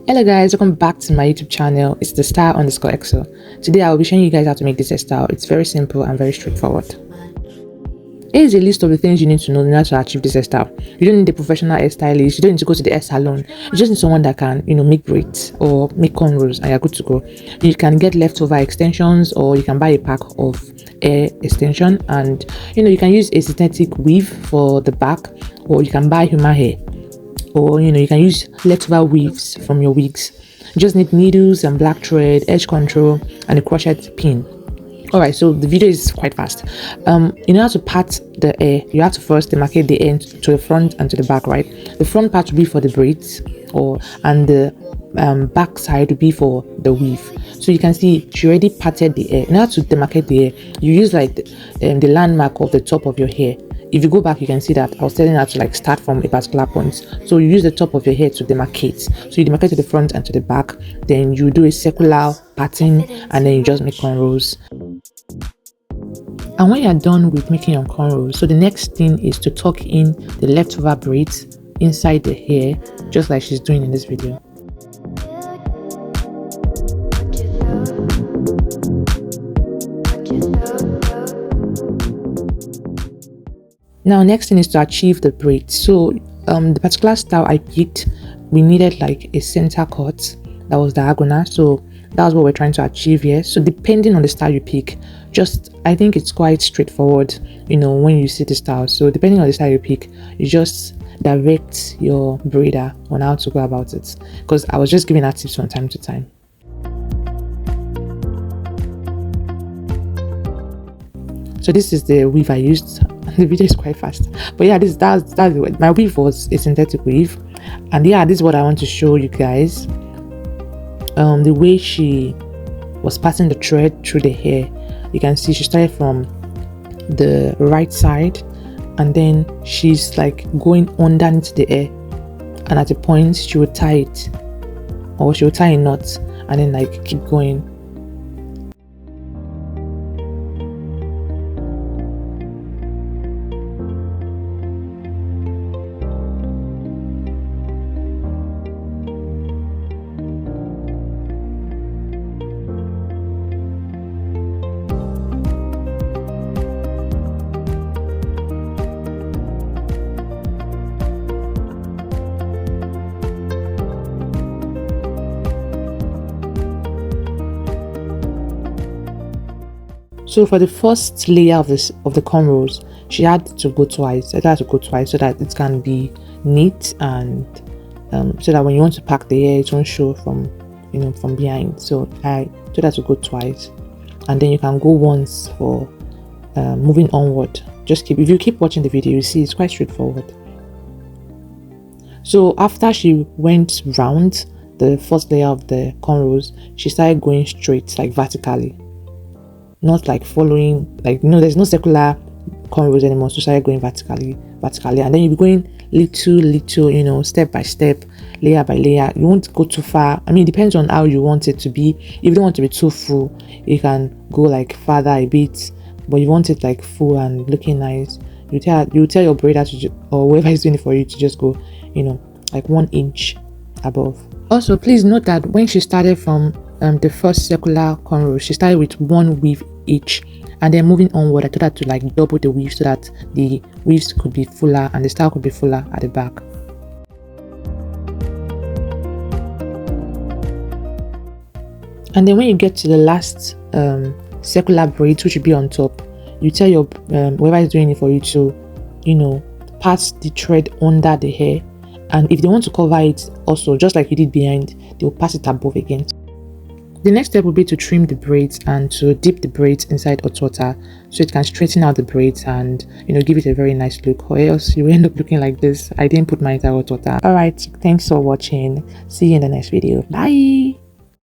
Hello guys, welcome back to my YouTube channel. It's the style_exo. Today I will be showing you guys how to make this hairstyle. It's very simple and very straightforward. Here is a list of the things you need to know in order to achieve this hairstyle. You don't need a professional hairstylist, you don't need to go to the hair salon. You just need someone that can, make braids or make cornrows and you're good to go. You can get leftover extensions or you can buy a pack of hair extension, and you can use a synthetic weave for the back, or you can buy human hair, or you can use leftover weaves from your wigs. You just need needles and black thread, edge control, and a crochet pin. Alright, so the video is quite fast. In order to part the hair, you have to first demarcate the end to the front and to the back, right? The front part will be for the braids, and the back side will be for the weave. So you can see she already parted the hair. In order to demarcate the hair, you use like the landmark of the top of your hair. If you go back, you can see that I was telling her to start from a particular point. So you use the top of your hair to demarcate. So you demarcate to the front and to the back. Then you do a circular pattern and then you just make cornrows. And when you're done with making your cornrows, so the next thing is to tuck in the leftover braids inside the hair, just like she's doing in this video. Now, next thing is to achieve the braids. So the particular style I picked, we needed like a center cut that was diagonal. So that's what we're trying to achieve here. So depending on the style you pick, I think it's quite straightforward, when you see the style. So depending on the style you pick, you just direct your braider on how to go about it, because I was just giving her tips from time to time. So this is the weave I used. The video is quite fast, but yeah, that's my weave was a synthetic weave, and yeah, this is what I want to show you guys. The way she was passing the thread through the hair, you can see she started from the right side, and then she's like going underneath the hair, and at a point she would tie it, or she would tie a knot and then keep going. So for the first layer of the cornrows, she had to go twice. I had to go twice so that it can be neat, and so that when you want to pack the hair, it won't show from behind. So I told her to go twice, and then you can go once for moving onward. If you keep watching the video, you see it's quite straightforward. So after she went round the first layer of the cornrows, she started going straight, vertically. Not following, there's no circular cornrows anymore, so start going vertically, and then you'll be going little, step by step, layer by layer. You won't go too far. I mean, it depends on how you want it to be. If you don't want it to be too full, you can go farther a bit, but you want it full and looking nice. You tell your braider or whoever is doing it for you to just go 1 inch above. Also, please note that when she started from the first circular cornrow, she started with 1 weave each, and then moving onward, I told her to double the weave so that the weaves could be fuller and the style could be fuller at the back. And then when you get to the last circular braids, which should be on top, you tell your whoever is doing it for you to pass the thread under the hair, and if they want to cover it also, just like you did behind, they'll pass it above again. The next step will be to trim the braids and to dip the braids inside hot water so it can straighten out the braids and give it a very nice look, or else you will end up looking like this. I didn't put my entire hot water. Alright, thanks for watching. See you in the next video. Bye.